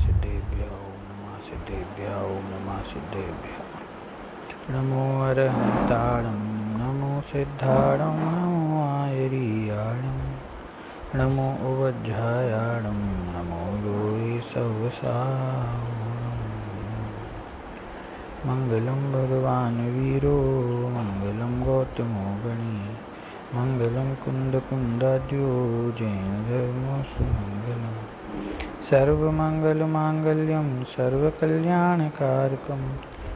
सिद्धेभ्यो नमः सिद्धेभ्यो नमः सिद्धेभ्यो। नमो अरहन्ताणं नमो सिद्धाणं नमो आयरीयाणं नमो उवज्झायाणं नमो लोये सवसावरणं। मंगलं भगवान् वीरो मंगलं गौतमो गणी मंगलं कुन्दकुन्दाद्यो जैनधर्मोऽस्तु मंगलम्। सर्वमङ्गलमाङ्गल्यं सर्वकल्याणकारकं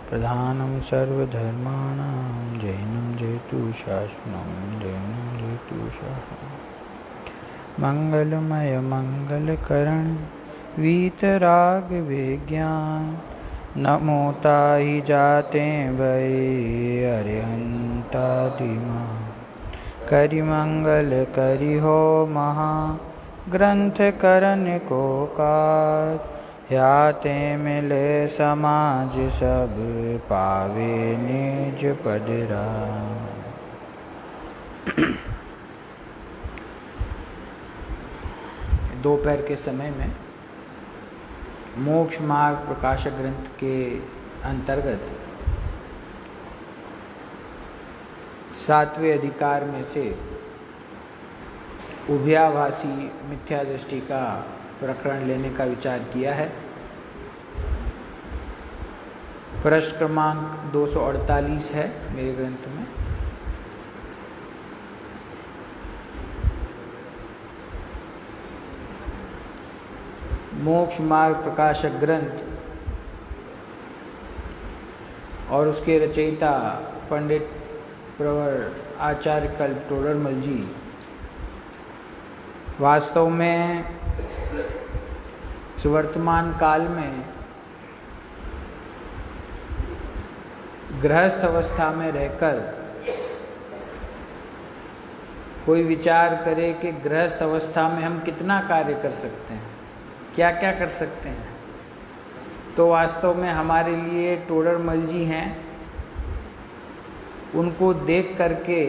प्रधानं सर्वधर्माणां जैनं जयतु शासनं जैनं जयतु शासनं। मंगलमय मंगलकरण वीतरागविज्ञान नमो ताहि जाते वै अरिहंतादिमा। करि मंगल करि हो महा ग्रंथ करन को काज याते मिले समाज सब पावे निज पदरा। दोपहर के समय में मोक्ष मार्ग प्रकाशक ग्रंथ के अंतर्गत 7वें अधिकार में से उभयाभासी मिथ्या दृष्टि का प्रकरण लेने का विचार किया है। प्रश्न क्रमांक 248 है मेरे ग्रंथ में। मोक्ष मार्ग प्रकाशक ग्रंथ और उसके रचयिता पंडित प्रवर आचार्य कल्प टोडरमल जी वास्तव में वर्तमान काल में गृहस्थ अवस्था में रहकर कोई विचार करे कि गृहस्थ अवस्था में हम कितना कार्य कर सकते हैं, क्या क्या कर सकते हैं, तो वास्तव में हमारे लिए टोडरमल जी हैं। उनको देख करके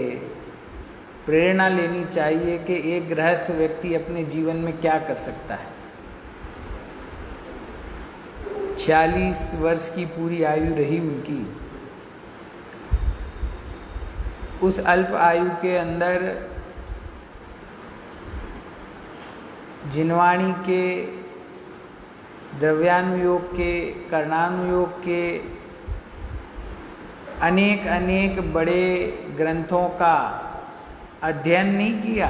प्रेरणा लेनी चाहिए कि एक गृहस्थ व्यक्ति अपने जीवन में क्या कर सकता है। 46 वर्ष की पूरी आयु रही उनकी। उस अल्प आयु के अंदर जिनवाणी के, द्रव्यानुयोग के, कर्णानुयोग के अनेक अनेक बड़े ग्रंथों का अध्ययन नहीं किया,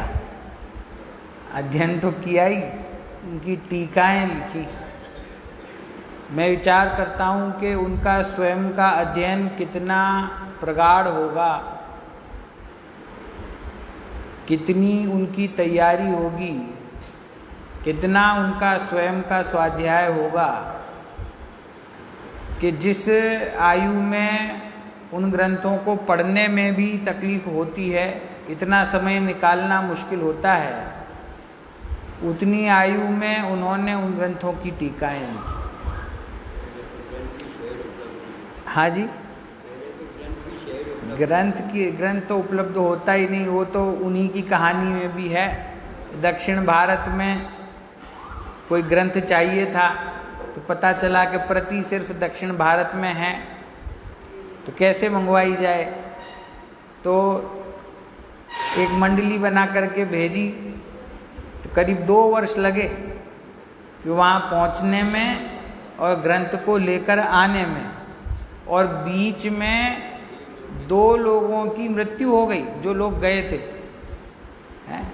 अध्ययन तो किया ही, उनकी टीकाएं लिखी। मैं विचार करता हूँ कि उनका स्वयं का अध्ययन कितना प्रगाढ़ होगा, कितनी उनकी तैयारी होगी, कितना उनका स्वयं का स्वाध्याय होगा कि जिस आयु में उन ग्रंथों को पढ़ने में भी तकलीफ होती है, इतना समय निकालना मुश्किल होता है, उतनी आयु में उन्होंने उन ग्रंथों की टीकाएं लिखी। हाँ जी, ग्रंथ तो उपलब्ध होता ही नहीं, वो तो उन्हीं की कहानी में भी है। दक्षिण भारत में कोई ग्रंथ चाहिए था तो पता चला कि प्रति सिर्फ दक्षिण भारत में है, तो कैसे मंगवाई जाए। तो एक मंडली बना करके भेजी, तो करीब 2 वर्ष लगे कि वहाँ पहुँचने में और ग्रंथ को लेकर आने में, और बीच में 2 लोगों की मृत्यु हो गई जो लोग गए थे।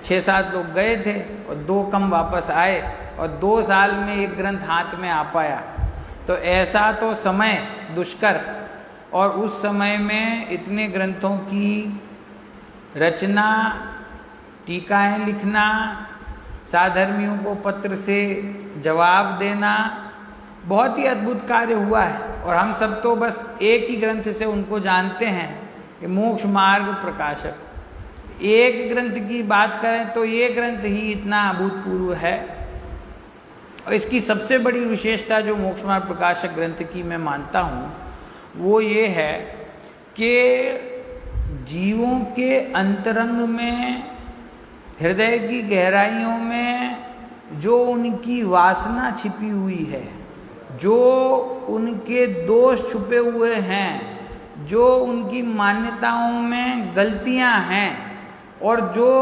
6-7 लोग गए थे और 2 कम वापस आए, और 2 साल में एक ग्रंथ हाथ में आ पाया। तो ऐसा तो समय दुष्कर, और उस समय में इतने ग्रंथों की रचना, टीकाएं लिखना, साधर्मियों को पत्र से जवाब देना, बहुत ही अद्भुत कार्य हुआ है। और हम सब तो बस एक ही ग्रंथ से उनको जानते हैं कि मोक्ष मार्ग प्रकाशक। एक ग्रंथ की बात करें तो ये ग्रंथ ही इतना अभूतपूर्व है। और इसकी सबसे बड़ी विशेषता जो मोक्ष मार्ग प्रकाशक ग्रंथ की मैं मानता हूँ वो ये है कि जीवों के अंतरंग में, हृदय की गहराइयों में जो उनकी वासना छिपी हुई है, जो उनके दोष छुपे हुए हैं, जो उनकी मान्यताओं में गलतियां हैं और जो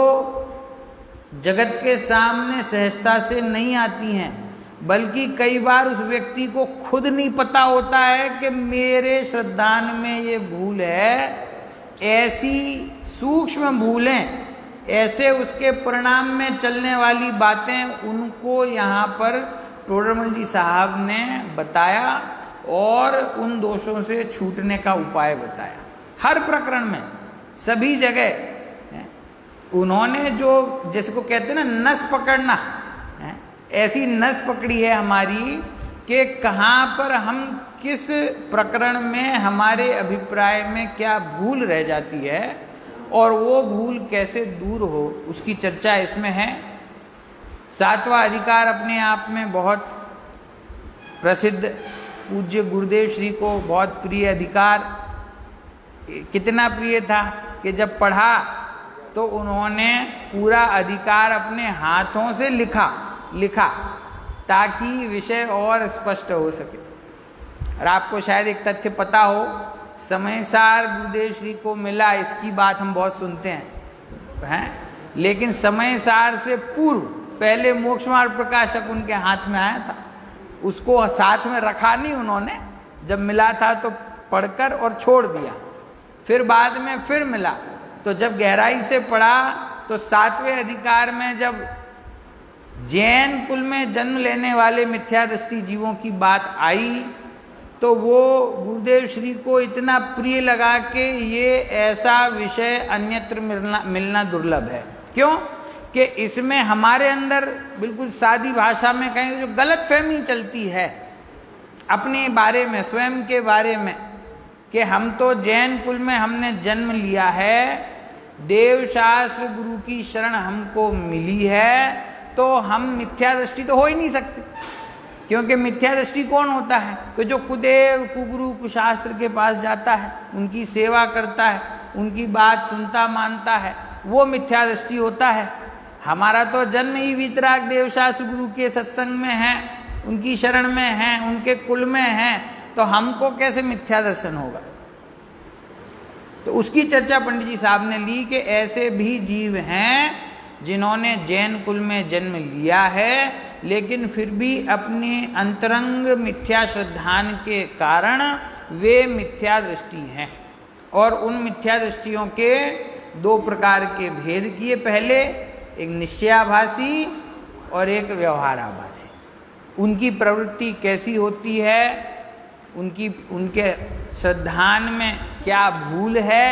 जगत के सामने सहजता से नहीं आती हैं, बल्कि कई बार उस व्यक्ति को खुद नहीं पता होता है कि मेरे श्रद्धान में ये भूल है, ऐसी सूक्ष्म भूलें, ऐसे उसके परिणाम में चलने वाली बातें, उनको यहाँ पर टोडरमल जी साहब ने बताया और उन दोषों से छूटने का उपाय बताया। हर प्रकरण में, सभी जगह उन्होंने जो, जिसको कहते हैं ना नस पकड़ना, ऐसी नस पकड़ी है हमारी कि कहाँ पर हम किस प्रकरण में हमारे अभिप्राय में क्या भूल रह जाती है और वो भूल कैसे दूर हो, उसकी चर्चा इसमें है। सातवां अधिकार अपने आप में बहुत प्रसिद्ध, पूज्य गुरुदेव श्री को बहुत प्रिय अधिकार। कितना प्रिय था कि जब पढ़ा तो उन्होंने पूरा अधिकार अपने हाथों से लिखा ताकि विषय और स्पष्ट हो सके। और आपको शायद एक तथ्य पता हो, समयसार गुरुदेव श्री को मिला, इसकी बात हम बहुत सुनते हैं, लेकिन समयसार से पूर्व पहले मोक्ष मार्ग प्रकाशक उनके हाथ में आया था, उसको साथ में रखा नहीं उन्होंने, जब मिला था तो पढ़कर और छोड़ दिया, फिर बाद में फिर मिला तो जब गहराई से पढ़ा तो सातवें अधिकार में जब जैन कुल में जन्म लेने वाले मिथ्या दृष्टि जीवों की बात आई तो वो गुरुदेव श्री को इतना प्रिय लगा कि ये ऐसा विषय अन्यत्र मिलना दुर्लभ है। क्यों कि इसमें हमारे अंदर बिल्कुल सादी भाषा में कहें जो गलतफहमी चलती है अपने बारे में, स्वयं के बारे में, कि हम तो जैन कुल में हमने जन्म लिया है, देव शास्त्र गुरु की शरण हमको मिली है, तो हम मिथ्या दृष्टि तो हो ही नहीं सकते। क्योंकि मिथ्या दृष्टि कौन होता है कि जो कुदेव कुगुरु कुशास्त्र के पास जाता है, उनकी सेवा करता है, उनकी बात सुनता मानता है, वो मिथ्या दृष्टि होता है। हमारा तो जन्म ही वीतराग देव शास्त्र गुरु के सत्संग में है, उनकी शरण में है, उनके कुल में है, तो हमको कैसे मिथ्या दर्शन होगा। तो उसकी चर्चा पंडित जी साहब ने ली कि ऐसे भी जीव हैं जिन्होंने जैन कुल में जन्म लिया है, लेकिन फिर भी अपने अंतरंग मिथ्या श्रद्धान के कारण वे मिथ्या दृष्टि हैं। और उन मिथ्या दृष्टियों के दो प्रकार के भेद किए। पहले एक निश्चयाभासी और एक व्यवहाराभासी। उनकी प्रवृत्ति कैसी होती है, उनके श्रद्धान में क्या भूल है,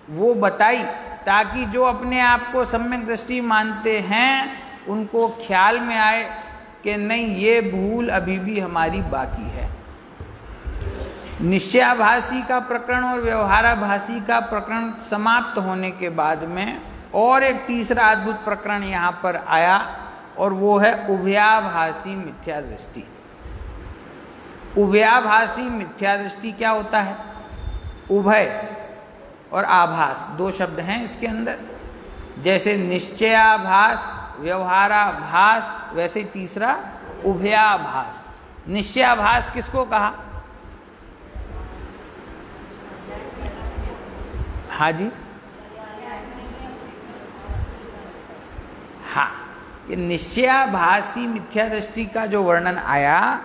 वो बताई, ताकि जो अपने आप को सम्यक दृष्टि मानते हैं उनको ख्याल में आए कि नहीं, ये भूल अभी भी हमारी बाकी है। निश्चयाभासी का प्रकरण और व्यवहाराभासी का प्रकरण समाप्त होने के बाद में और एक तीसरा अद्भुत प्रकरण यहाँ पर आया, और वो है उभयाभासी मिथ्या दृष्टि। उभयाभासी मिथ्या दृष्टि क्या होता है? उभय और आभास दो शब्द हैं इसके अंदर। जैसे निश्चयाभास, व्यवहाराभास, वैसे ही तीसरा उभयाभास। निश्चयाभास किसको कहा? हाँ जी, हाँ, ये निश्चयाभासी मिथ्या दृष्टि का जो वर्णन आया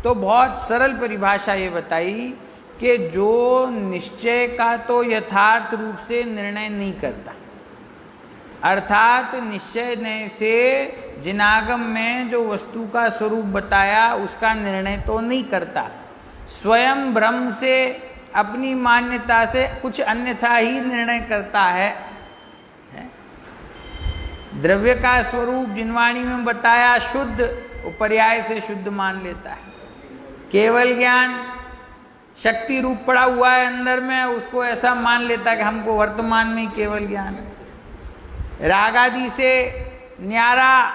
तो बहुत सरल परिभाषा ये बताई कि जो निश्चय का तो यथार्थ रूप से निर्णय नहीं करता, अर्थात निश्चय से जिनागम में जो वस्तु का स्वरूप बताया उसका निर्णय तो नहीं करता, स्वयं ब्रह्म से अपनी मान्यता से कुछ अन्यथा ही निर्णय करता है। द्रव्य का स्वरूप जिनवाणी में बताया शुद्ध, पर्याय से शुद्ध मान लेता है। केवल ज्ञान शक्ति रूप पड़ा हुआ है अंदर में, उसको ऐसा मान लेता है कि हमको वर्तमान में ही केवल ज्ञान है। राग आदि से न्यारा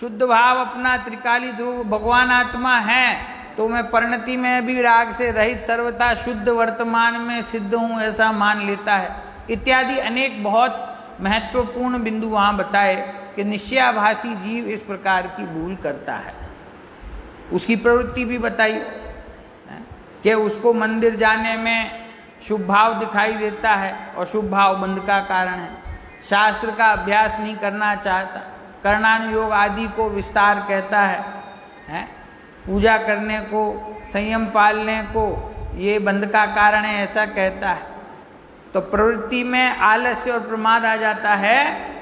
शुद्ध भाव अपना त्रिकाली ध्रुव भगवान आत्मा है, तो मैं परिणति में भी राग से रहित सर्वथा शुद्ध वर्तमान में सिद्ध हूँ, ऐसा मान लेता है। इत्यादि अनेक बहुत महत्वपूर्ण बिंदु वहाँ बताए कि निश्चयाभासी जीव इस प्रकार की भूल करता है। उसकी प्रवृत्ति भी बताई कि उसको मंदिर जाने में शुभ भाव दिखाई देता है और शुभ भाव बंध का कारण है। शास्त्र का अभ्यास नहीं करना चाहता, कर्णानुयोग आदि को विस्तार कहता है? पूजा करने को, संयम पालने को ये बंध का कारण है ऐसा कहता है। तो प्रवृत्ति में आलस्य और प्रमाद आ जाता है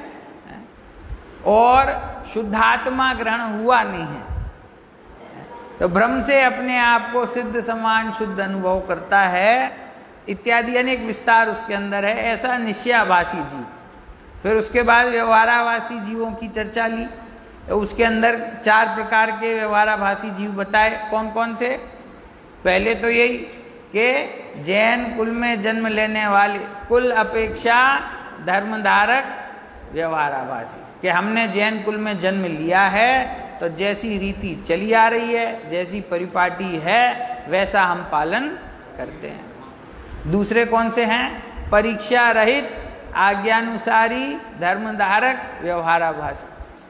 और शुद्धात्मा ग्रहण हुआ नहीं है, तो भ्रम से अपने आप को सिद्ध समान शुद्ध अनुभव करता है इत्यादि अनेक विस्तार उसके अंदर है। ऐसा निश्चयाभासी जीव। फिर उसके बाद व्यवहाराभासी जीवों की चर्चा ली, तो उसके अंदर 4 प्रकार के व्यवहाराभासी जीव बताए। कौन कौन से? पहले तो यही कि जैन कुल में जन्म लेने वाले, कुल अपेक्षा धर्मधारक व्यवहाराभासी, कि हमने जैन कुल में जन्म लिया है तो जैसी रीति चली आ रही है, जैसी परिपाटी है वैसा हम पालन करते हैं। दूसरे कौन से हैं? परीक्षा रहित आज्ञानुसारी धर्मधारक व्यवहाराभासी,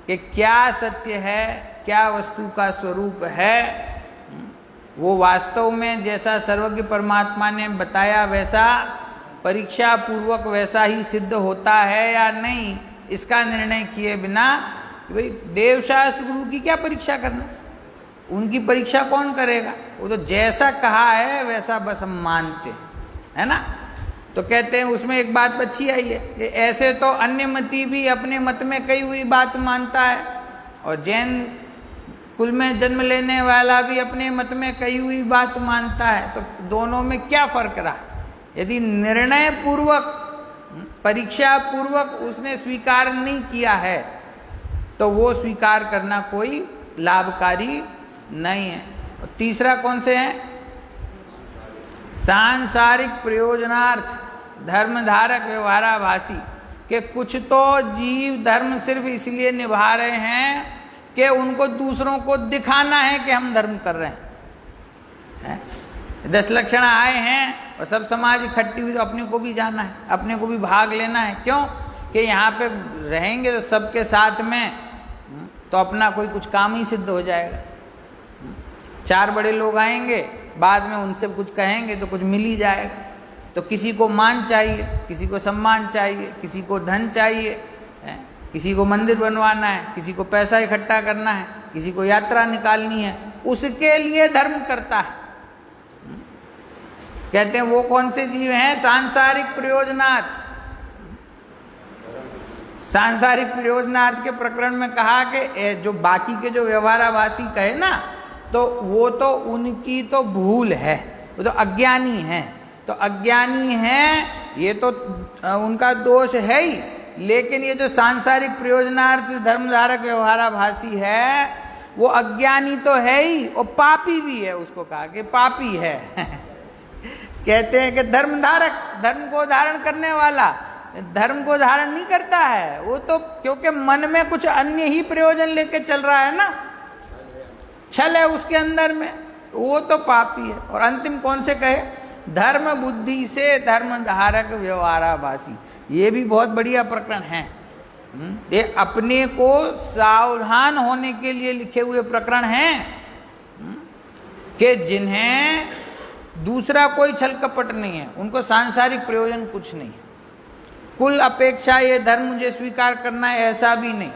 कि क्या सत्य है, क्या वस्तु का स्वरूप है, वो वास्तव में जैसा सर्वज्ञ परमात्मा ने बताया वैसा परीक्षा पूर्वक वैसा ही सिद्ध होता है या नहीं, इसका निर्णय किए बिना कि भाई देवशास्त्र गुरु की क्या परीक्षा करना, उनकी परीक्षा कौन करेगा? वो तो जैसा कहा है वैसा बस हम मानते हैं, है ना। तो कहते हैं उसमें एक बात अच्छी आई है कि ऐसे तो अन्य मती भी अपने मत में कही हुई बात मानता है और जैन कुल में जन्म लेने वाला भी अपने मत में कही हुई बात मानता है, तो दोनों में क्या फर्क रहा? यदि निर्णय पूर्वक, परीक्षा पूर्वक उसने स्वीकार नहीं किया है तो वो स्वीकार करना कोई लाभकारी नहीं है। और तीसरा कौन से है? सांसारिक प्रयोजनार्थ धर्मधारक व्यवहाराभासी, के कुछ तो जीव धर्म सिर्फ इसलिए निभा रहे हैं कि उनको दूसरों को दिखाना है कि हम धर्म कर रहे हैं। 10 लक्षण आए हैं और सब समाज इकट्ठी हुई तो अपने को भी जाना है, अपने को भी भाग लेना है। क्यों? कि यहाँ पे रहेंगे तो सबके साथ में तो अपना कोई कुछ काम ही सिद्ध हो जाएगा। 4 बड़े लोग आएंगे, बाद में उनसे कुछ कहेंगे तो कुछ मिल ही जाएगा। तो किसी को मान चाहिए, किसी को सम्मान चाहिए, किसी को धन चाहिए, किसी को मंदिर बनवाना है, किसी को पैसा इकट्ठा करना है, किसी को यात्रा निकालनी है, उसके लिए धर्म करता है। कहते हैं वो कौन से जीव हैं? सांसारिक प्रयोजनार्थ। सांसारिक प्रयोजनार्थ के प्रकरण में कहा कि जो बाकी के जो व्यवहाराभासी कहे ना, तो वो तो उनकी तो भूल है, वो तो अज्ञानी है। तो अज्ञानी है ये तो उनका दोष है ही, लेकिन ये जो सांसारिक प्रयोजनार्थ धर्मधारक व्यवहाराभासी है वो अज्ञानी तो है ही और पापी भी है। उसको कहा कि पापी है। कहते हैं कि धर्मधारक, धर्म को धारण करने वाला धर्म को धारण नहीं करता है, वो तो क्योंकि मन में कुछ अन्य ही प्रयोजन लेके चल रहा है ना, छल है उसके अंदर में, वो तो पापी है। और अंतिम कौन से कहे? धर्म बुद्धि से धर्मधारक व्यवहाराभासी। ये भी बहुत बढ़िया प्रकरण है। ये अपने को सावधान होने के लिए लिखे हुए प्रकरण हैं कि जिन्हें दूसरा कोई छल कपट नहीं है, उनको सांसारिक प्रयोजन कुछ नहीं है। कुल अपेक्षा ये धर्म मुझे स्वीकार करना है ऐसा भी नहीं,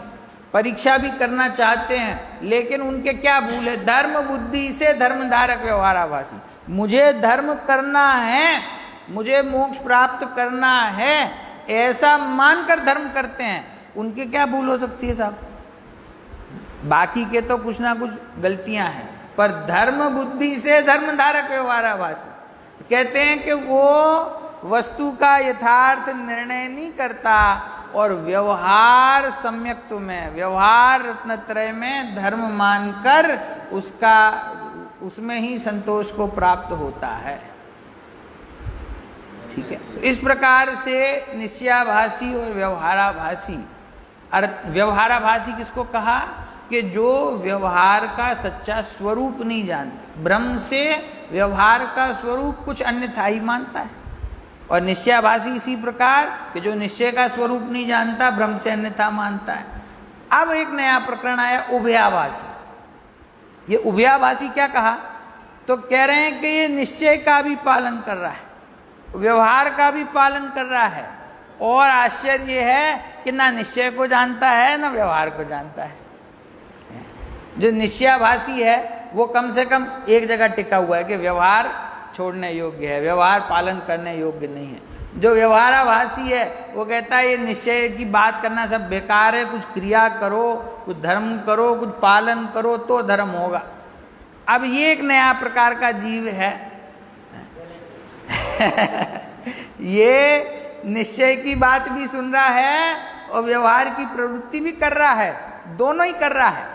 परीक्षा भी करना चाहते हैं, लेकिन उनके क्या भूल है? धर्म बुद्धि से धर्मधारक व्यवहाराभासी। मुझे धर्म करना है, मुझे मोक्ष प्राप्त करना है, ऐसा मानकर धर्म करते हैं। उनके क्या भूल हो सकती है साहब? बाकी के तो कुछ ना कुछ गलतियां हैं, पर धर्म बुद्धि से धर्मधारक व्यवहाराभासी कहते हैं कि वो वस्तु का यथार्थ निर्णय नहीं करता और व्यवहार सम्यक्त्व में, व्यवहार रत्नत्रय में धर्म मानकर उसमें ही संतोष को प्राप्त होता है। ठीक है। इस प्रकार से निश्चयाभासी और व्यवहाराभासी, व्यवहाराभासी किसको कहा? कि जो व्यवहार का सच्चा स्वरूप नहीं जानता, भ्रम से व्यवहार का स्वरूप कुछ अन्यथा ही मानता है। और निश्चयाभासी इसी प्रकार कि जो निश्चय का स्वरूप नहीं जानता, भ्रम से अन्यथा मानता है। अब एक नया प्रकरण आया, उभयाभासी। ये उभयाभासी क्या कहा? तो कह रहे हैं कि ये निश्चय का भी पालन कर रहा है, व्यवहार का भी पालन कर रहा है, और आश्चर्य ये है कि ना निश्चय को जानता है ना व्यवहार को जानता है। जो निश्चयाभासी है वो कम से कम एक जगह टिका हुआ है कि व्यवहार छोड़ने योग्य है, व्यवहार पालन करने योग्य नहीं है। जो व्यवहाराभासी है वो कहता है ये निश्चय की बात करना सब बेकार है, कुछ क्रिया करो, कुछ धर्म करो, कुछ पालन करो तो धर्म होगा। अब ये एक नया प्रकार का जीव है ये निश्चय की बात भी सुन रहा है और व्यवहार की प्रवृत्ति भी कर रहा है, दोनों ही कर रहा है,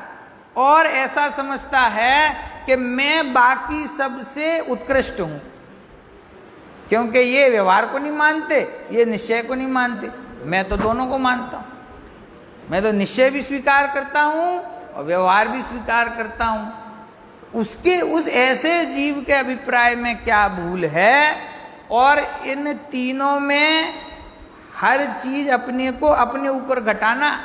और ऐसा समझता है कि मैं बाकी सबसे उत्कृष्ट हूं, क्योंकि ये व्यवहार को नहीं मानते, ये निश्चय को नहीं मानते, मैं तो दोनों को मानता हूं। मैं तो निश्चय भी स्वीकार करता हूं और व्यवहार भी स्वीकार करता हूं। उसके उस ऐसे जीव के अभिप्राय में क्या भूल है? और इन तीनों में हर चीज अपने को अपने ऊपर घटाना,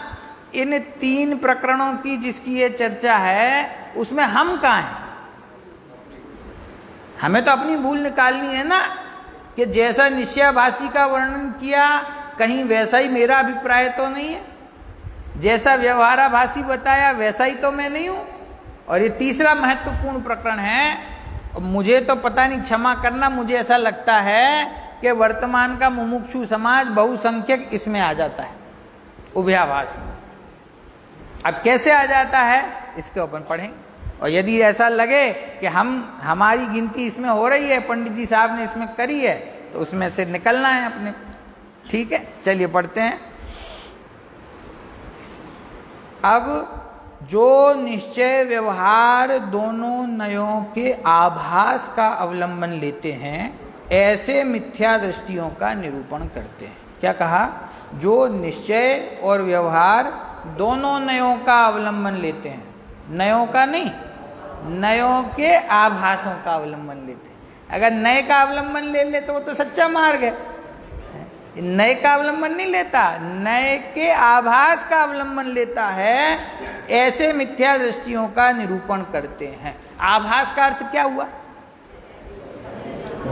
इन तीन प्रकरणों की जिसकी ये चर्चा है उसमें हम कहाँ हैं? हमें तो अपनी भूल निकालनी है ना, कि जैसा निश्चयाभासी का वर्णन किया कहीं वैसा ही मेरा अभिप्राय तो नहीं है, जैसा व्यवहाराभासी बताया वैसा ही तो मैं नहीं हूं। और ये तीसरा महत्वपूर्ण प्रकरण है, मुझे तो पता नहीं, क्षमा करना, मुझे ऐसा लगता है कि वर्तमान का मुमुक्षु समाज बहुसंख्यक इसमें आ जाता है, उभयाभास में। अब कैसे आ जाता है इसके ऊपर पढ़ेंगे, और यदि ऐसा लगे कि हमारी गिनती इसमें हो रही है, पंडित जी साहब ने इसमें करी है, तो उसमें से निकलना है अपने। ठीक है, चलिए पढ़ते हैं। अब जो निश्चय व्यवहार दोनों नयों के आभास का अवलंबन लेते हैं, ऐसे मिथ्या दृष्टियों का निरूपण करते हैं। क्या कहा? जो निश्चय और व्यवहार दोनों नयों का अवलंबन लेते हैं, नयों का नहीं, नयों के आभासों का अवलंबन लेते हैं। अगर नए का अवलंबन ले ले तो वो तो सच्चा मार्ग है। नए का अवलंबन नहीं लेता, नए के आभास का अवलंबन लेता है, ऐसे मिथ्या दृष्टियों का निरूपण करते हैं। आभास का अर्थ क्या हुआ?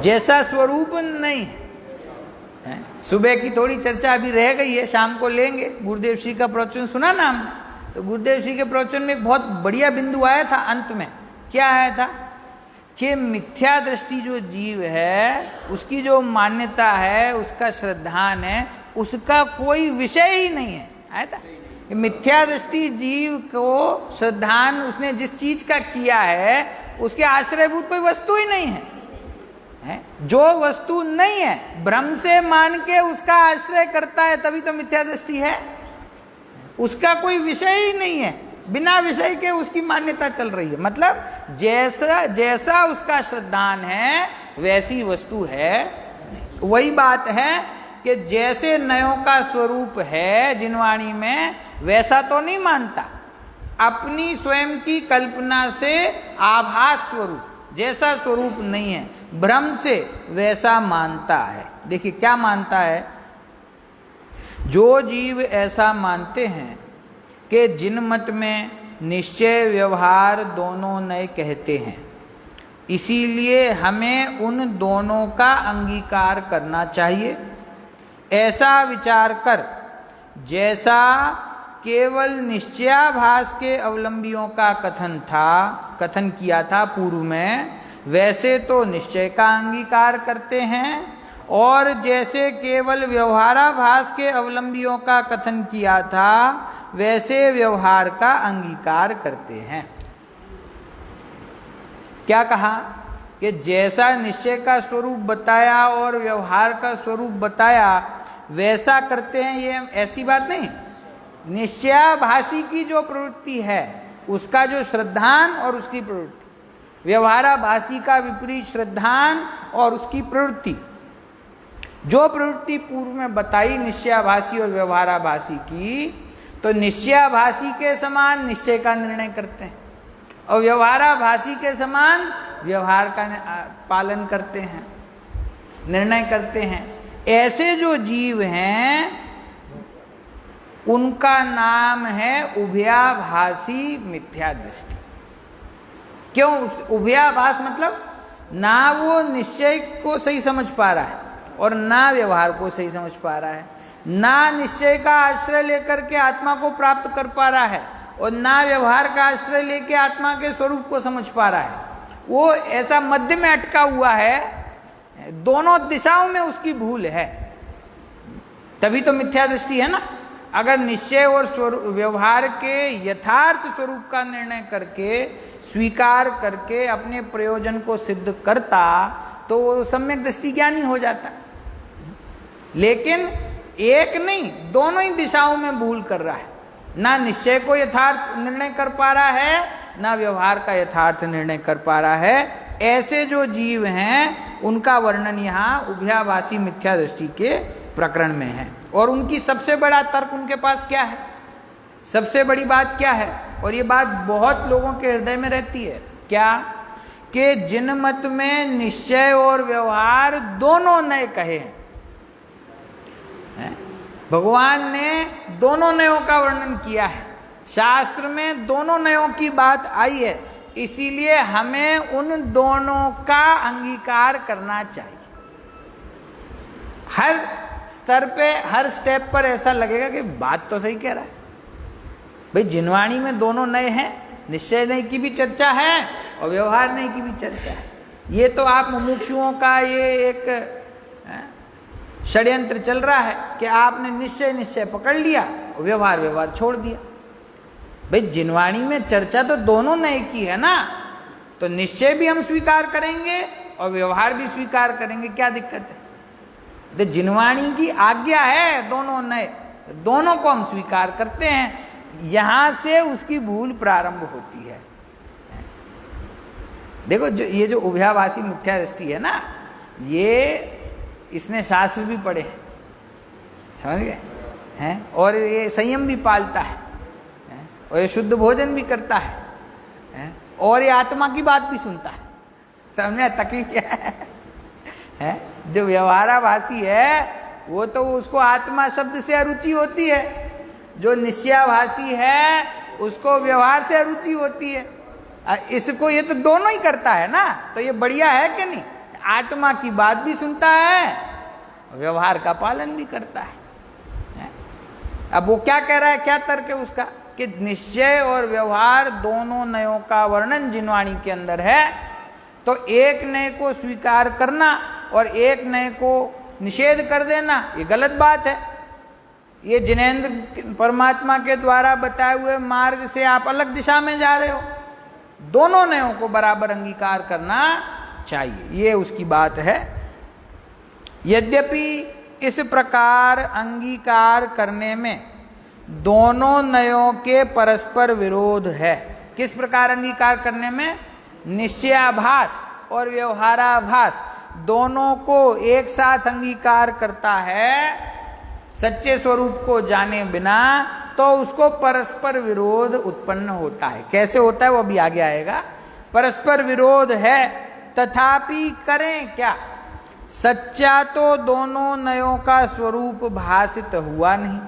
जैसा स्वरूप नहीं है। सुबह की थोड़ी चर्चा अभी रह गई है, शाम को लेंगे। गुरुदेव श्री का प्रवचन सुना ना हमने, तो गुरुदेव श्री के प्रवचन में एक बहुत बढ़िया बिंदु आया था अंत में। क्या आया था? कि मिथ्या दृष्टि जो जीव है उसकी जो मान्यता है, उसका श्रद्धान है, उसका कोई विषय ही नहीं है। आया था? मिथ्या दृष्टि जीव को श्रद्धान उसने जिस चीज का किया है उसके आश्रयभूत कोई वस्तु ही नहीं है। जो वस्तु नहीं है, भ्रम से मान के उसका आश्रय करता है, तभी तो मिथ्या दृष्टि है। उसका कोई विषय ही नहीं है, बिना विषय के उसकी मान्यता चल रही है। मतलब जैसा उसका श्रद्धान है वैसी वस्तु है। वही बात है कि जैसे नयों का स्वरूप है जिनवाणी में, वैसा तो नहीं मानता, अपनी स्वयं की कल्पना से आभास स्वरूप, जैसा स्वरूप नहीं है, भ्रम से वैसा मानता है। देखिए क्या मानता है? जो जीव ऐसा मानते हैं कि जिन मत में निश्चय व्यवहार दोनों नए कहते हैं, इसीलिए हमें उन दोनों का अंगीकार करना चाहिए, ऐसा विचार कर जैसा केवल निश्चयाभास के अवलंबियों का कथन किया था पूर्व में, वैसे तो निश्चय का अंगीकार करते हैं, और जैसे केवल व्यवहाराभास के अवलंबियों का कथन किया था वैसे व्यवहार का अंगीकार करते हैं। क्या कहा? कि जैसा निश्चय का स्वरूप बताया और व्यवहार का स्वरूप बताया वैसा करते हैं, ये ऐसी बात नहीं। निश्चयाभासी की जो प्रवृत्ति है उसका जो श्रद्धान और उसकी प्रवृत्ति, व्यवहाराभासी का विपरीत श्रद्धान और उसकी प्रवृत्ति। जो प्रवृत्ति पूर्व में बताई निश्चयाभासी और व्यवहाराभासी की, तो निश्चयाभासी के समान निश्चय का निर्णय करते हैं और व्यवहाराभासी के समान व्यवहार का पालन करते हैं, निर्णय करते हैं। ऐसे जो जीव हैं उनका नाम है उभयाभासी मिथ्या दृष्टि। क्यों? उभयाभास मतलब ना वो निश्चय को सही समझ पा रहा है और ना व्यवहार को सही समझ पा रहा है, ना निश्चय का आश्रय लेकर के आत्मा को प्राप्त कर पा रहा है और ना व्यवहार का आश्रय लेके आत्मा के स्वरूप को समझ पा रहा है। वो ऐसा मध्य में अटका हुआ है, दोनों दिशाओं में उसकी भूल है, तभी तो मिथ्या दृष्टि है ना। अगर निश्चय और व्यवहार के यथार्थ स्वरूप का निर्णय करके स्वीकार करके अपने प्रयोजन को सिद्ध करता तो वो सम्यक दृष्टि ज्ञानी हो जाता। लेकिन एक नहीं, दोनों ही दिशाओं में भूल कर रहा है, ना निश्चय को यथार्थ निर्णय कर पा रहा है ना व्यवहार का यथार्थ निर्णय कर पा रहा है। ऐसे जो जीव हैं उनका वर्णन यहाँ उभयाभासी मिथ्या दृष्टि के प्रकरण में है। और उनकी सबसे बड़ा तर्क उनके पास क्या है, सबसे बड़ी बात क्या है, और ये बात बहुत लोगों के हृदय में रहती है, क्या? कि जिन मत में निश्चय और व्यवहार दोनों नए कहे हैं, भगवान ने दोनों नयों का वर्णन किया है, शास्त्र में दोनों नयों की बात आई है, इसीलिए हमें उन दोनों का अंगीकार करना चाहिए। हर स्तर पे, हर स्टेप पर ऐसा लगेगा कि बात तो सही कह रहा है भाई, जिनवाणी में दोनों नए हैं, निश्चय नय की भी चर्चा है और व्यवहार नय की भी चर्चा है। ये तो आप मुमुक्षुओं का ये एक षड्यंत्र चल रहा है कि आपने निश्चय पकड़ लिया और व्यवहार छोड़ दिया। भाई जिनवाणी में चर्चा तो दोनों नए की है ना, तो निश्चय भी हम स्वीकार करेंगे और व्यवहार भी स्वीकार करेंगे, क्या दिक्कत है? तो जिनवाणी की आज्ञा है दोनों नए, दोनों को हम स्वीकार करते हैं। यहां से उसकी भूल प्रारंभ होती है। देखो ये जो उभयाभासी मिथ्या दृष्टि है ना, ये इसने शास्त्र भी पढ़े हैं, समझ गए हैं, और ये संयम भी पालता है, और ये शुद्ध भोजन भी करता है, और ये आत्मा की बात भी सुनता है। समझे तकलीफ क्या है? जो व्यवहाराभासी है वो तो उसको आत्मा शब्द से अरुचि होती है, जो निश्चयाभासी है उसको व्यवहार से अरुचि होती है। इसको ये तो दोनों ही करता है ना, तो ये बढ़िया है कि नहीं? आत्मा की बात भी सुनता है, व्यवहार का पालन भी करता है। अब वो क्या कह रहा है, क्या तर्क है उसका, कि निश्चय और व्यवहार दोनों नयों का वर्णन जिनवाणी के अंदर है, तो एक नए को स्वीकार करना और एक नए को निषेध कर देना ये गलत बात है। ये जिनेंद्र परमात्मा के द्वारा बताए हुए मार्ग से आप अलग दिशा में जा रहे हो, दोनों नयों को बराबर अंगीकार करना चाहिए, ये उसकी बात है। यद्यपि इस प्रकार अंगीकार करने में दोनों नयों के परस्पर विरोध है। किस प्रकार अंगीकार करने में? निश्चयाभास और व्यवहाराभास दोनों को एक साथ अंगीकार करता है सच्चे स्वरूप को जाने बिना, तो उसको परस्पर विरोध उत्पन्न होता है। कैसे होता है वो भी आगे आएगा। परस्पर विरोध है, तथापि करें क्या? सच्चा तो दोनों नयों का स्वरूप भासित हुआ नहीं,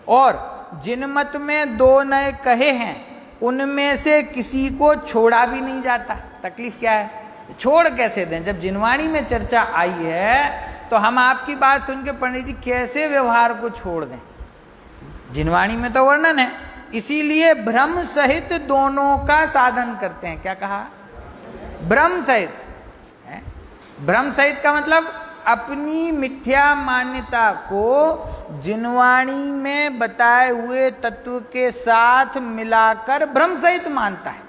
और जिन मत में दो नय कहे हैं उनमें से किसी को छोड़ा भी नहीं जाता। तकलीफ क्या है? छोड़ कैसे दें? जब जिनवाणी में चर्चा आई है तो हम आपकी बात सुन के पंडित जी कैसे व्यवहार को छोड़ दें? जिनवाणी में तो वर्णन है, इसीलिए भ्रम सहित दोनों का साधन करते हैं। क्या कहा? भ्रम सहित। भ्रम सहित का मतलब अपनी मिथ्या मान्यता को जिनवाणी में बताए हुए तत्व के साथ मिलाकर भ्रम सहित मानता है।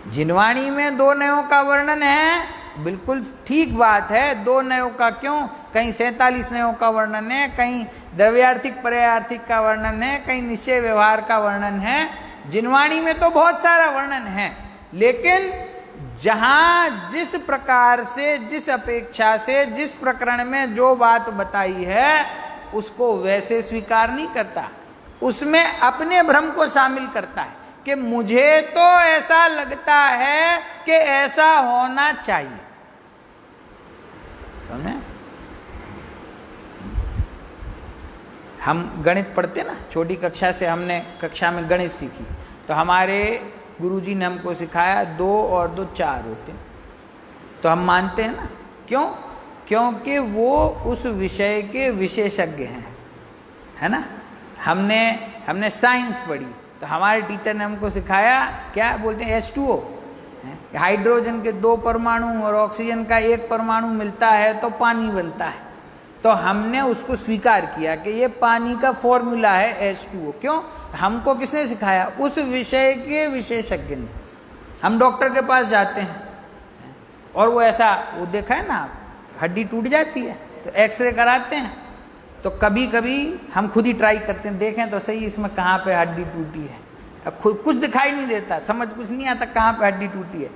जिनवाणी में दो नयों का वर्णन है, बिल्कुल ठीक बात है। दो नयों का क्यों? कहीं 47 नयों का वर्णन है, कहीं द्रव्यार्थिक पर्यायार्थिक का वर्णन है, कहीं निश्चय व्यवहार का वर्णन है। जिनवाणी में तो बहुत सारा वर्णन है, लेकिन जहां जिस प्रकार से, जिस अपेक्षा से, जिस प्रकरण में जो बात बताई है उसको वैसे स्वीकार नहीं करता, उसमें अपने भ्रम को शामिल करता है कि मुझे तो ऐसा लगता है कि ऐसा होना चाहिए। समझे? हम गणित पढ़ते ना, छोटी कक्षा से हमने कक्षा में गणित सीखी, तो हमारे गुरुजी ने हमको सिखाया 2 और 2 4 होते हैं, तो हम मानते हैं ना। क्यों? क्योंकि वो उस विषय के विशेषज्ञ हैं, है ना। हमने साइंस पढ़ी, तो हमारे टीचर ने हमको सिखाया, क्या बोलते हैं, H2O, हाइड्रोजन के 2 परमाणु और ऑक्सीजन का 1 परमाणु मिलता है तो पानी बनता है। तो हमने उसको स्वीकार किया कि ये पानी का फॉर्मूला है H2O। क्यों? हमको किसने सिखाया? उस विषय के विशेषज्ञ ने। हम डॉक्टर के पास जाते हैं और वो ऐसा, वो देखा है ना, हड्डी टूट जाती है तो एक्सरे कराते हैं, तो कभी कभी हम खुद ही ट्राई करते हैं, देखें तो सही इसमें कहाँ पे हड्डी टूटी है। अब खुद कुछ दिखाई नहीं देता, समझ कुछ नहीं आता कहाँ पे हड्डी टूटी है।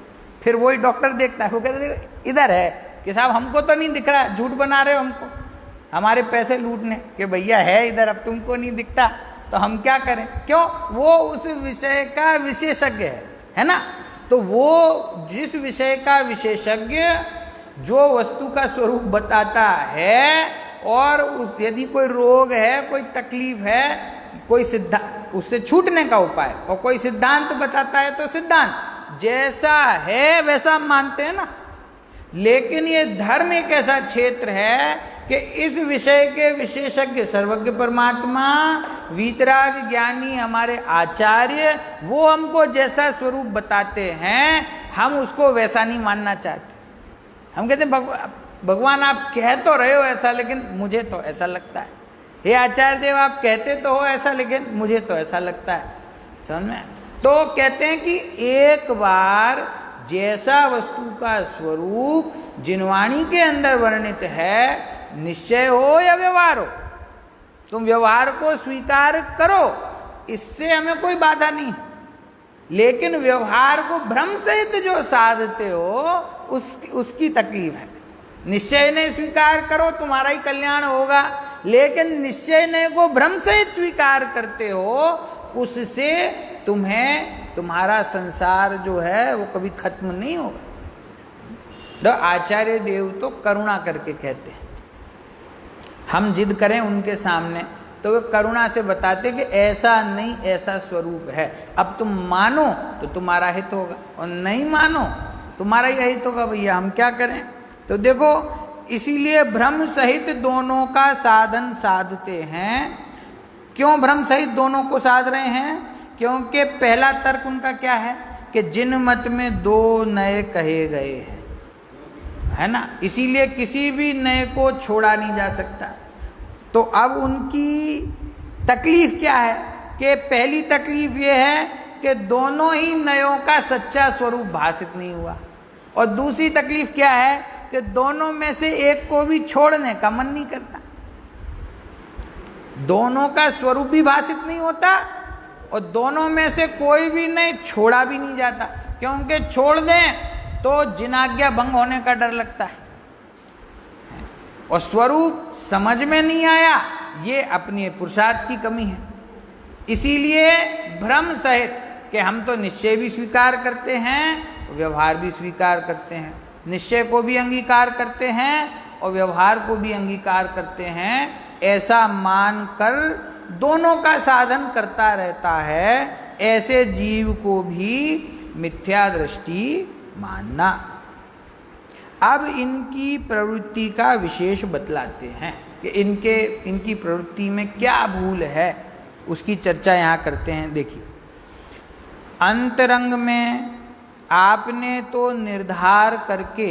फिर वही डॉक्टर देखता है, वो कहते हैं इधर है, कि साहब हमको तो नहीं दिख रहा, झूठ बना रहे हो हमको, हमारे पैसे लूटने के, भैया है इधर, अब तुमको नहीं दिखता तो हम क्या करें। क्यों? वो उस विषय का विशेषज्ञ है ना। तो वो जिस विषय का विशेषज्ञ जो वस्तु का स्वरूप बताता है, और यदि कोई रोग है, कोई तकलीफ है, कोई सिद्धांत, उससे छूटने का उपाय, और कोई सिद्धांत बताता है तो सिद्धांत जैसा है वैसा मानते हैं ना। लेकिन ये धर्म एक ऐसा क्षेत्र है कि इस विषय के विशेषज्ञ सर्वज्ञ परमात्मा, वीतराग ज्ञानी हमारे आचार्य, वो हमको जैसा स्वरूप बताते हैं, हम उसको वैसा नहीं मानना चाहते। हम कहते हैं भगवान आप कह तो रहे हो ऐसा, लेकिन मुझे तो ऐसा लगता है। हे आचार्य देव आप कहते तो हो ऐसा, लेकिन मुझे तो ऐसा लगता है। समझ में? तो कहते हैं कि एक बार जैसा वस्तु का स्वरूप जिनवाणी के अंदर वर्णित है, निश्चय हो या व्यवहार हो, तुम व्यवहार को स्वीकार करो, इससे हमें कोई बाधा नहीं। लेकिन व्यवहार को भ्रम सहित जो साधते हो उसकी तकलीफ है। निश्चय ने स्वीकार करो, तुम्हारा ही कल्याण होगा, लेकिन निश्चय ने को भ्रम सहित स्वीकार करते हो, उससे तुम्हारा संसार जो है वो कभी खत्म नहीं होगा। तो आचार्य देव तो करुणा करके कहते हैं, हम जिद करें उनके सामने तो वे करुणा से बताते कि ऐसा नहीं, ऐसा स्वरूप है। अब तुम मानो तो तुम्हारा हित होगा, और नहीं मानो तुम्हारा ही हित होगा। भैया हम क्या करें? तो देखो, इसीलिए भ्रम सहित दोनों का साधन साधते हैं। क्यों भ्रम सहित दोनों को साध रहे हैं? क्योंकि पहला तर्क उनका क्या है कि जिन मत में 2 नए कहे गए हैं, है ना, इसीलिए किसी भी नए को छोड़ा नहीं जा सकता। तो अब उनकी तकलीफ क्या है कि पहली तकलीफ ये है कि दोनों ही नयों का सच्चा स्वरूप भाषित नहीं हुआ, और दूसरी तकलीफ क्या है कि दोनों में से एक को भी छोड़ने का मन नहीं करता। दोनों का स्वरूप भी भाषित नहीं होता, और दोनों में से कोई भी नहीं छोड़ा भी नहीं जाता, क्योंकि छोड़ दें तो जिनाज्ञा भंग होने का डर लगता है, और स्वरूप समझ में नहीं आया, ये अपनी पुरुषार्थ की कमी है। इसीलिए भ्रम सहित कि हम तो निश्चय भी स्वीकार करते हैं, व्यवहार भी स्वीकार करते हैं, निश्चय को भी अंगीकार करते हैं और व्यवहार को भी अंगीकार करते हैं, ऐसा मानकर दोनों का साधन करता रहता है, ऐसे जीव को भी मिथ्या दृष्टि मानना। अब इनकी प्रवृत्ति का विशेष बतलाते हैं कि इनकी प्रवृत्ति में क्या भूल है, उसकी चर्चा यहाँ करते हैं। देखिए, अंतरंग में आपने तो निर्धार करके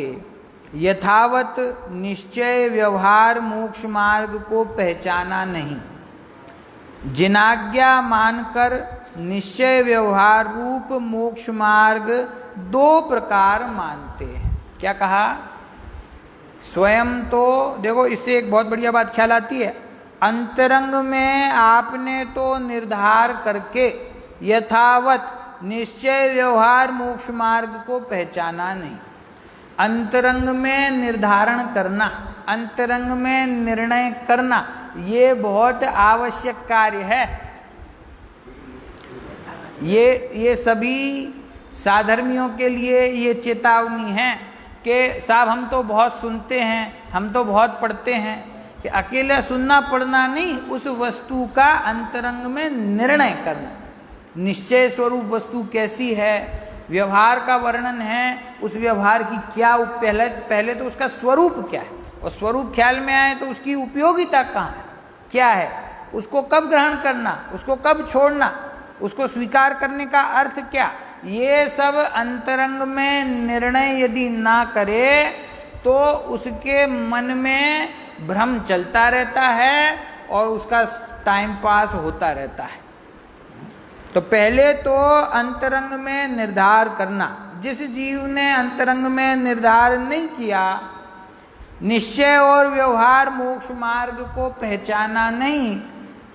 यथावत निश्चय व्यवहार मोक्ष मार्ग को पहचाना नहीं, जिनाज्ञा मानकर निश्चय व्यवहार रूप मोक्ष मार्ग 2 प्रकार मानते हैं। क्या कहा? स्वयं तो देखो, इससे एक बहुत बढ़िया बात ख्याल आती है। अंतरंग में आपने तो निर्धार करके यथावत निश्चय व्यवहार मोक्ष मार्ग को पहचाना नहीं। अंतरंग में निर्धारण करना, अंतरंग में निर्णय करना, ये बहुत आवश्यक कार्य है। ये सभी साधर्मियों के लिए ये चेतावनी है कि साहब हम तो बहुत सुनते हैं, हम तो बहुत पढ़ते हैं, कि अकेला सुनना पढ़ना नहीं, उस वस्तु का अंतरंग में निर्णय करना। निश्चय स्वरूप वस्तु कैसी है, व्यवहार का वर्णन है, उस व्यवहार की क्या पहले तो उसका स्वरूप क्या है, और स्वरूप ख्याल में आए तो उसकी उपयोगिता कहाँ है, क्या है, उसको कब ग्रहण करना, उसको कब छोड़ना, उसको स्वीकार करने का अर्थ क्या, ये सब अंतरंग में निर्णय यदि ना करे तो उसके मन में भ्रम चलता रहता है और उसका टाइम पास होता रहता है। तो पहले तो अंतरंग में निर्धार करना, जिस जीव ने अंतरंग में निर्धार नहीं किया, निश्चय और व्यवहार मोक्ष मार्ग को पहचाना नहीं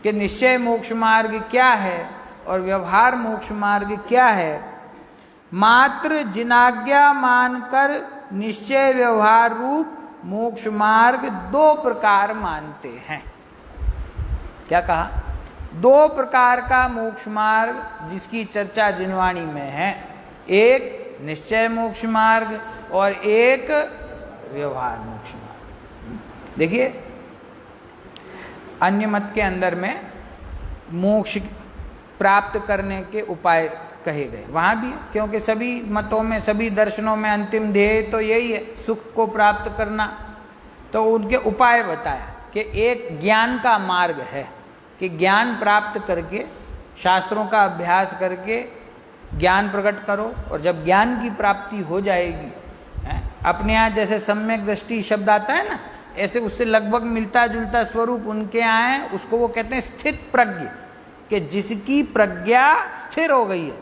कि निश्चय मोक्ष मार्ग क्या है और व्यवहार मोक्ष मार्ग क्या है, मात्र जिनाज्ञा मानकर निश्चय व्यवहार रूप मोक्ष मार्ग दो प्रकार मानते हैं। क्या कहा? दो प्रकार का मोक्ष मार्ग जिसकी चर्चा जिनवाणी में है, एक निश्चय मोक्ष मार्ग और एक व्यवहार मोक्ष मार्ग। देखिए, अन्य मत के अंदर में मोक्ष प्राप्त करने के उपाय कहे गए, वहाँ भी, क्योंकि सभी मतों में, सभी दर्शनों में अंतिम ध्येय तो यही है, सुख को प्राप्त करना। तो उनके उपाय बताया कि एक ज्ञान का मार्ग है कि ज्ञान प्राप्त करके, शास्त्रों का अभ्यास करके ज्ञान प्रकट करो, और जब ज्ञान की प्राप्ति हो जाएगी, अपने यहाँ जैसे सम्यक दृष्टि शब्द आता है ना, ऐसे उससे लगभग मिलता जुलता स्वरूप उनके यहाँ है, उसको वो कहते हैं स्थित प्रज्ञ, कि जिसकी प्रज्ञा स्थिर हो गई है,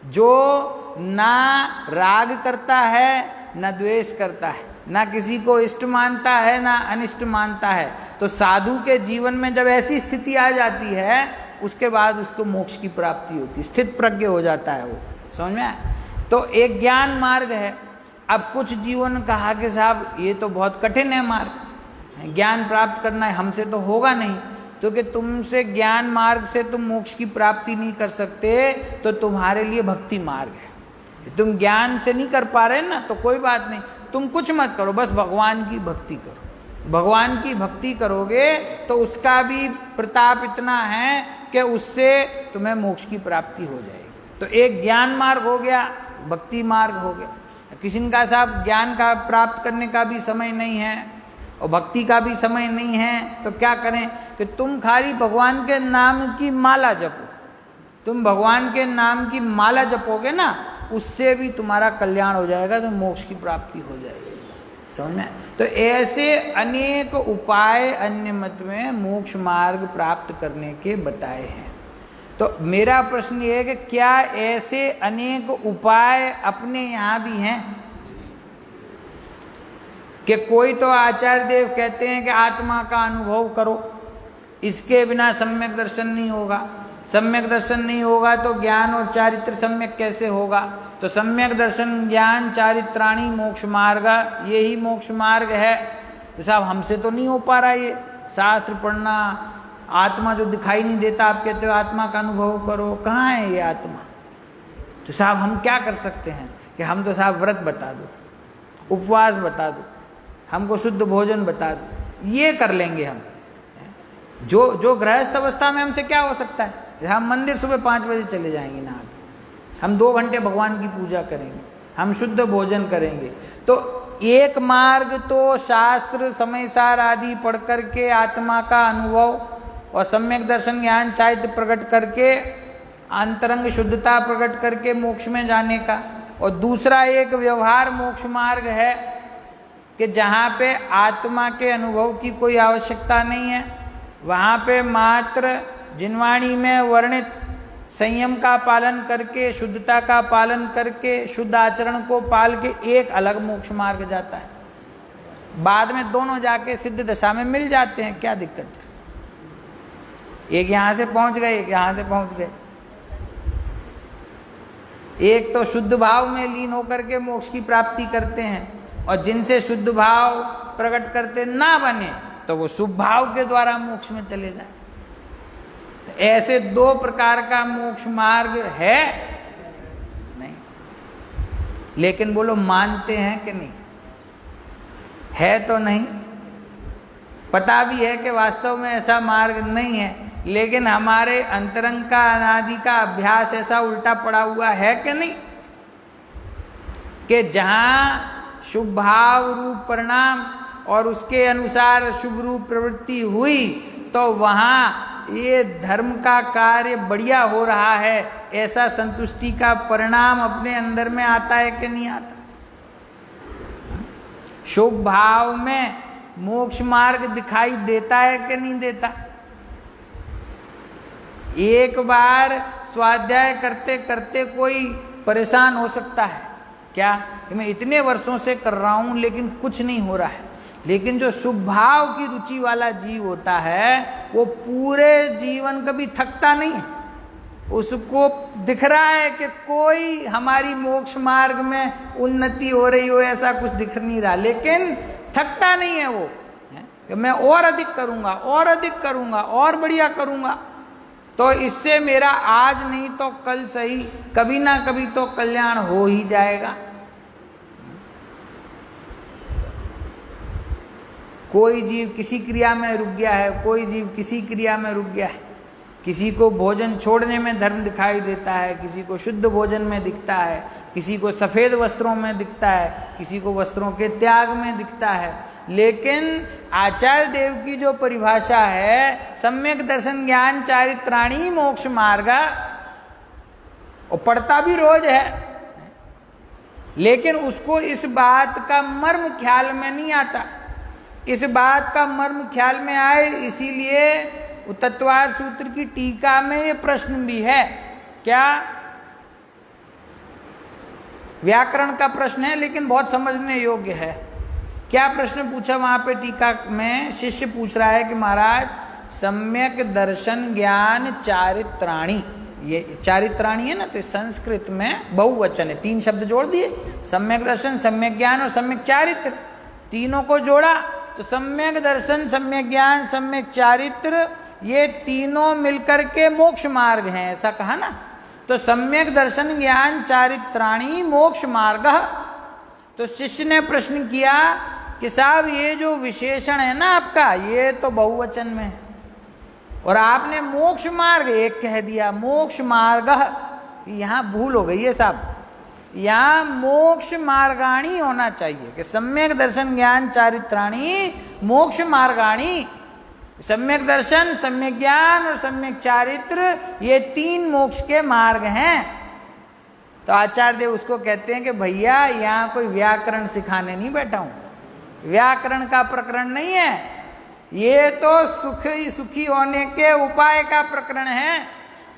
जो ना राग करता है ना द्वेष करता है, ना किसी को इष्ट मानता है ना अनिष्ट मानता है। तो साधु के जीवन में जब ऐसी स्थिति आ जाती है, उसके बाद उसको मोक्ष की प्राप्ति होती है, स्थित प्रज्ञ हो जाता है वो। समझ में आया? तो एक ज्ञान मार्ग है। अब कुछ जीवों ने कहा कि साहब ये तो बहुत कठिन है मार्ग, ज्ञान प्राप्त करना है, हमसे तो होगा नहीं, तो कि तुमसे ज्ञान मार्ग से तुम मोक्ष की प्राप्ति नहीं कर सकते, तो तुम्हारे लिए भक्ति मार्ग है। तुम ज्ञान से नहीं कर पा रहे ना, तो कोई बात नहीं, तुम कुछ मत करो, बस भगवान की भक्ति करो। भगवान की भक्ति करोगे तो उसका भी प्रताप इतना है कि उससे तुम्हें मोक्ष की प्राप्ति हो जाएगी। तो एक ज्ञान मार्ग हो गया, भक्ति मार्ग हो गया। किसी का साहब ज्ञान का प्राप्त करने का भी समय नहीं है और भक्ति का भी समय नहीं है, तो क्या करें कि तुम खाली भगवान के नाम की माला जपो। तुम भगवान के नाम की माला जपोगे ना, उससे भी तुम्हारा कल्याण हो जाएगा, तो मोक्ष की प्राप्ति हो जाएगी। समझ में? तो ऐसे अनेक उपाय अन्य मत में मोक्ष मार्ग प्राप्त करने के बताए हैं। तो मेरा प्रश्न ये है कि क्या ऐसे अनेक उपाय अपने यहाँ भी हैं? कि कोई तो आचार्य देव कहते हैं कि आत्मा का अनुभव करो, इसके बिना सम्यक दर्शन नहीं होगा, सम्यक दर्शन नहीं होगा तो ज्ञान और चारित्र सम्यक कैसे होगा, तो सम्यक दर्शन ज्ञान चारित्राणी मोक्ष मार्ग, यही मोक्ष मार्ग है। तो साहब हमसे तो नहीं हो पा रहा ये, शास्त्र पढ़ना, आत्मा जो दिखाई नहीं देता, आप कहते हो आत्मा का अनुभव करो, कहाँ है ये आत्मा? तो साहब हम क्या कर सकते हैं कि हम तो साहब व्रत बता दो, उपवास बता दो, हमको शुद्ध भोजन बता दो, ये कर लेंगे हम। जो गृहस्थ अवस्था में हमसे क्या हो सकता है? हम मंदिर सुबह 5 बजे चले जाएंगे नहा के, हम 2 घंटे भगवान की पूजा करेंगे, हम शुद्ध भोजन करेंगे। तो एक मार्ग तो शास्त्र समय सार आदि पढ़ करके आत्मा का अनुभव और सम्यक दर्शन ज्ञान चारित्र प्रकट करके अंतरंग शुद्धता प्रकट करके मोक्ष में जाने का, और दूसरा एक व्यवहार मोक्ष मार्ग है कि जहाँ पे आत्मा के अनुभव की कोई आवश्यकता नहीं है, वहाँ पे मात्र जिनवाणी में वर्णित संयम का पालन करके, शुद्धता का पालन करके, शुद्ध आचरण को पाल के एक अलग मोक्ष मार्ग जाता है। बाद में दोनों जाके सिद्ध दशा में मिल जाते हैं, क्या दिक्कत है? एक यहाँ से पहुँच गए, एक यहाँ से पहुँच गए। एक तो शुद्ध भाव में लीन होकर के मोक्ष की प्राप्ति करते हैं, और जिनसे शुद्ध भाव प्रकट करते ना बने तो वो शुभ भाव के द्वारा मोक्ष में चले जाए। तो ऐसे 2 प्रकार का मोक्ष मार्ग है नहीं, लेकिन बोलो मानते हैं कि नहीं? है तो नहीं, पता भी है कि वास्तव में ऐसा मार्ग नहीं है, लेकिन हमारे अंतरंग का अनादि का अभ्यास ऐसा उल्टा पड़ा हुआ है कि नहीं, कि जहां शुभ भाव रूप परिणाम और उसके अनुसार शुभ रूप प्रवृत्ति हुई तो वहां ये धर्म का कार्य बढ़िया हो रहा है, ऐसा संतुष्टि का परिणाम अपने अंदर में आता है कि नहीं आता। शुभ भाव में मोक्ष मार्ग दिखाई देता है कि नहीं देता। एक बार स्वाध्याय करते करते कोई परेशान हो सकता है, क्या कि मैं इतने वर्षों से कर रहा हूं लेकिन कुछ नहीं हो रहा है। लेकिन जो शुभ भाव की रुचि वाला जीव होता है वो पूरे जीवन कभी थकता नहीं है। उसको दिख रहा है कि कोई हमारी मोक्ष मार्ग में उन्नति हो रही हो, ऐसा कुछ दिख नहीं रहा, लेकिन थकता नहीं है वो, कि मैं और अधिक करूंगा और अधिक करूंगा और बढ़िया करूंगा, तो इससे मेरा आज नहीं तो कल सही कभी ना कभी तो कल्याण हो ही जाएगा। कोई जीव किसी क्रिया में रुक गया है, कोई जीव किसी क्रिया में रुक गया है। किसी को भोजन छोड़ने में धर्म दिखाई देता है, किसी को शुद्ध भोजन में दिखता है, किसी को सफेद वस्त्रों में दिखता है, किसी को वस्त्रों के त्याग में दिखता है। लेकिन आचार्य देव की जो परिभाषा है सम्यक दर्शन ज्ञान चारित्राणी मोक्ष मार्ग, वो पढ़ता भी रोज है, लेकिन उसको इस बात का मर्म ख्याल में नहीं आता। इस बात का मर्म ख्याल में आए इसीलिए तत्वार सूत्र की टीका में ये प्रश्न भी है। क्या? व्याकरण का प्रश्न है लेकिन बहुत समझने योग्य है। क्या प्रश्न पूछा वहां पे टीका में? शिष्य पूछ रहा है कि महाराज सम्यक दर्शन ज्ञान चारित्राणी, ये चारित्राणी है ना, तो संस्कृत में बहुवचन है, 3 शब्द जोड़ दिए, सम्यक दर्शन, सम्यक ज्ञान और सम्यक चारित्र, तीनों को जोड़ा तो सम्यक दर्शन, सम्यक ज्ञान, सम्यक चारित्र, ये तीनों मिलकर के मोक्ष मार्ग हैं, ऐसा कहा ना। तो सम्यक दर्शन ज्ञान चारित्राणी मोक्ष मार्ग। तो शिष्य ने प्रश्न किया कि साहब ये जो विशेषण है ना आपका, ये तो बहुवचन में है और आपने मोक्ष मार्ग एक कह दिया, मोक्ष मार्ग, यहां भूल हो गई है साहब, यहां मोक्ष मार्गाणी होना चाहिए कि सम्यक दर्शन ज्ञान चारित्राणी मोक्ष मार्गाणी। सम्यक दर्शन, सम्यक ज्ञान और सम्यक चारित्र, ये 3 मोक्ष के मार्ग हैं। तो आचार्य देव उसको कहते हैं कि भैया यहां कोई व्याकरण सिखाने नहीं बैठा हूं, व्याकरण का प्रकरण नहीं है, ये तो सुखी होने के उपाय का प्रकरण है।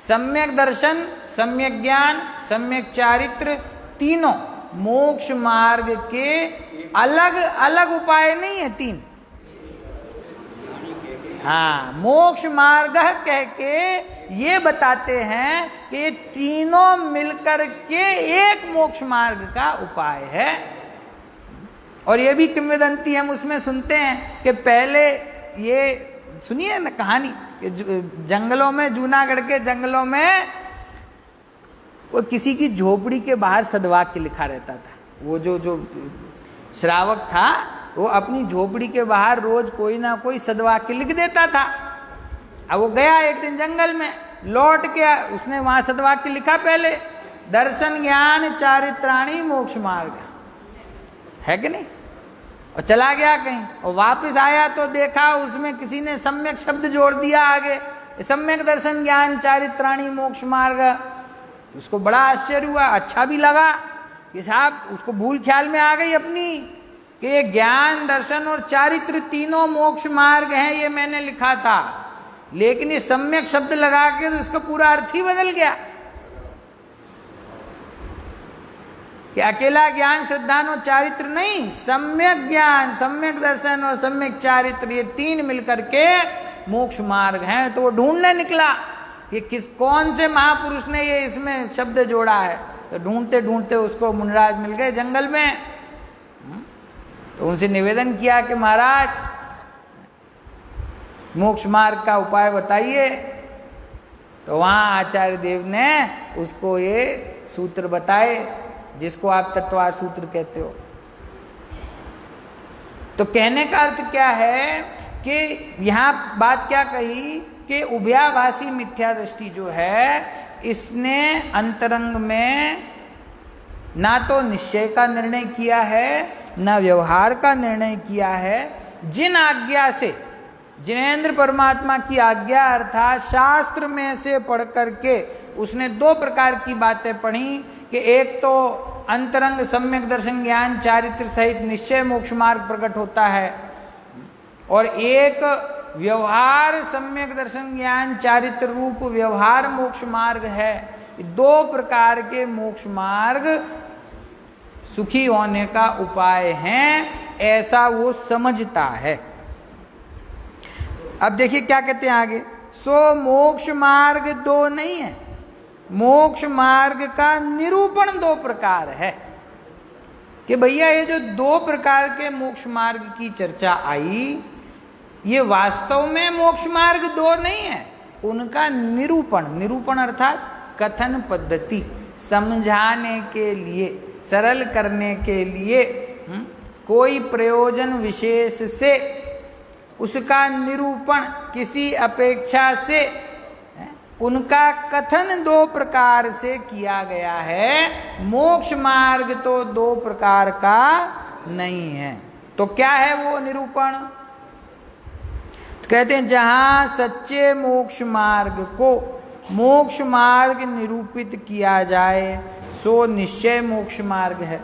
सम्यक दर्शन, सम्यक ज्ञान, सम्यक चारित्र, तीनों मोक्ष मार्ग के अलग अलग उपाय नहीं है, 3। हाँ, मोक्ष मार्ग कह के ये बताते हैं कि ये तीनों मिलकर के एक मोक्ष मार्ग का उपाय है। और ये भी किंवदंती हम उसमें सुनते हैं कि पहले ये सुनिए ना कहानी, जंगलों में, जूनागढ़ के जंगलों में वो किसी की झोपड़ी के बाहर सद्वाक्य लिखा रहता था। वो जो श्रावक था वो अपनी झोपड़ी के बाहर रोज कोई ना कोई सद्वाक्य लिख देता था। अब वो गया एक दिन जंगल में, लौट के उसने वहां सद्वाक्य लिखा, पहले दर्शन ज्ञान चारित्राणी मोक्ष मार्ग, है कि नहीं, और चला गया कहीं और वापस आया तो देखा उसमें किसी ने सम्यक शब्द जोड़ दिया आगे, सम्यक दर्शन ज्ञान चारित्राणी मोक्ष मार्ग। उसको बड़ा आश्चर्य हुआ, अच्छा भी लगा कि साहब उसको भूल ख्याल में आ गई अपनी कि ये ज्ञान, दर्शन और चारित्र तीनों मोक्ष मार्ग हैं, ये मैंने लिखा था, लेकिन ये सम्यक शब्द लगा के तो उसका पूरा अर्थ ही बदल गया कि अकेला ज्ञान, श्रद्धा और चारित्र नहीं, सम्यक ज्ञान, सम्यक दर्शन और सम्यक चारित्र, ये 3 मिलकर के मोक्ष मार्ग हैं। तो वो ढूंढने निकला कि कौन से महापुरुष ने ये इसमें शब्द जोड़ा है। तो ढूंढते ढूंढते उसको मुनिराज मिल गए जंगल में। तो उनसे निवेदन किया कि महाराज मोक्ष मार्ग का उपाय बताइए। तो वहां आचार्य देव ने उसको ये सूत्र बताए जिसको आप तत्वार सूत्र कहते हो। तो कहने का अर्थ क्या है कि यहां बात क्या कही कि उभयाभासी मिथ्या दृष्टि जो है, इसने अंतरंग में ना तो निश्चय का निर्णय किया है, ना व्यवहार का निर्णय किया है। जिन आज्ञा से, जिनेंद्र परमात्मा की आज्ञा अर्थात शास्त्र में से पढ़ करके उसने दो प्रकार की बातें पढ़ी कि एक तो अंतरंग सम्यक दर्शन ज्ञान चारित्र सहित निश्चय मोक्ष मार्ग प्रकट होता है, और एक व्यवहार सम्यक दर्शन ज्ञान चारित्र रूप व्यवहार मोक्ष मार्ग है। दो प्रकार के मोक्ष मार्ग सुखी होने का उपाय हैं, ऐसा वो समझता है। अब देखिए क्या कहते हैं आगे, सो मोक्ष मार्ग दो नहीं है, मोक्ष मार्ग का निरूपण दो प्रकार है। कि भैया ये जो दो प्रकार के मोक्ष मार्ग की चर्चा आई, ये वास्तव में मोक्ष मार्ग दो नहीं है, उनका निरूपण, निरूपण अर्थात कथन पद्धति, समझाने के लिए, सरल करने के लिए, कोई प्रयोजन विशेष से उसका निरूपण किसी अपेक्षा से, उनका कथन दो प्रकार से किया गया है। मोक्ष मार्ग तो दो प्रकार का नहीं है। तो क्या है वो निरूपण? तो कहते हैं जहां सच्चे मोक्ष मार्ग को मोक्ष मार्ग निरूपित किया जाए सो निश्चय मोक्ष मार्ग है,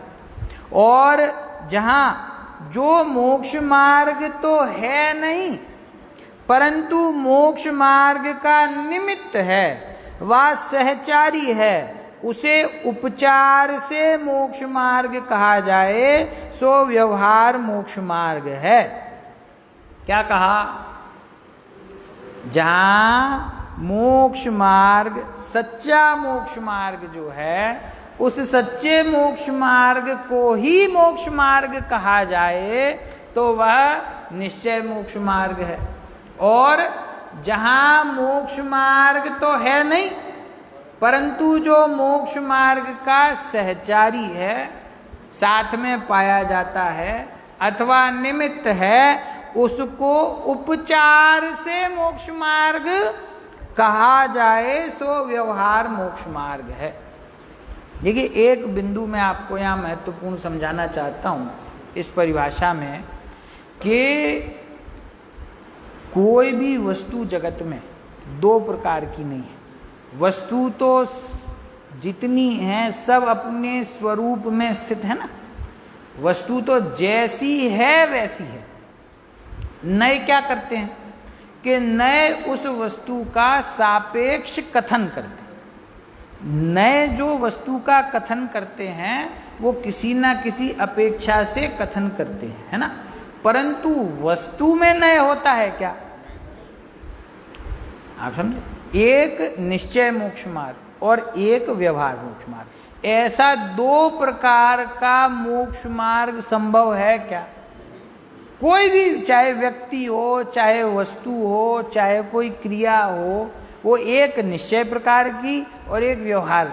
और जहां जो मोक्ष मार्ग तो है नहीं परंतु मोक्ष मार्ग का निमित्त है, वह सहचारी है, उसे उपचार से मोक्ष मार्ग कहा जाए सो व्यवहार मोक्ष मार्ग है। क्या कहा? जहां मोक्ष मार्ग, सच्चा मोक्ष मार्ग जो है, उस सच्चे मोक्ष मार्ग को ही मोक्ष मार्ग कहा जाए तो वह निश्चय मोक्ष मार्ग है। और जहां मोक्ष मार्ग तो है नहीं परंतु जो मोक्ष मार्ग का सहचारी है, साथ में पाया जाता है अथवा निमित्त है, उसको उपचार से मोक्ष मार्ग कहा जाए सो व्यवहार मोक्ष मार्ग है। देखिए एक बिंदु मैं आपको यहाँ महत्वपूर्ण समझाना चाहता हूँ इस परिभाषा में कि कोई भी वस्तु जगत में दो प्रकार की नहीं है। वस्तु तो जितनी है सब अपने स्वरूप में स्थित है ना, वस्तु तो जैसी है वैसी है। नए क्या करते हैं कि नए उस वस्तु का सापेक्ष कथन करते हैं। नए जो वस्तु का कथन करते हैं वो किसी ना किसी अपेक्षा से कथन करते हैं, है ना, परंतु वस्तु में नए होता है क्या? आप समझे? एक निश्चय मोक्ष मार्ग और एक व्यवहार मोक्ष मार्ग, ऐसा दो प्रकार का मोक्ष मार्ग संभव है क्या? कोई भी, चाहे व्यक्ति हो, चाहे वस्तु हो, चाहे कोई क्रिया हो, वो एक निश्चय प्रकार की और एक व्यवहार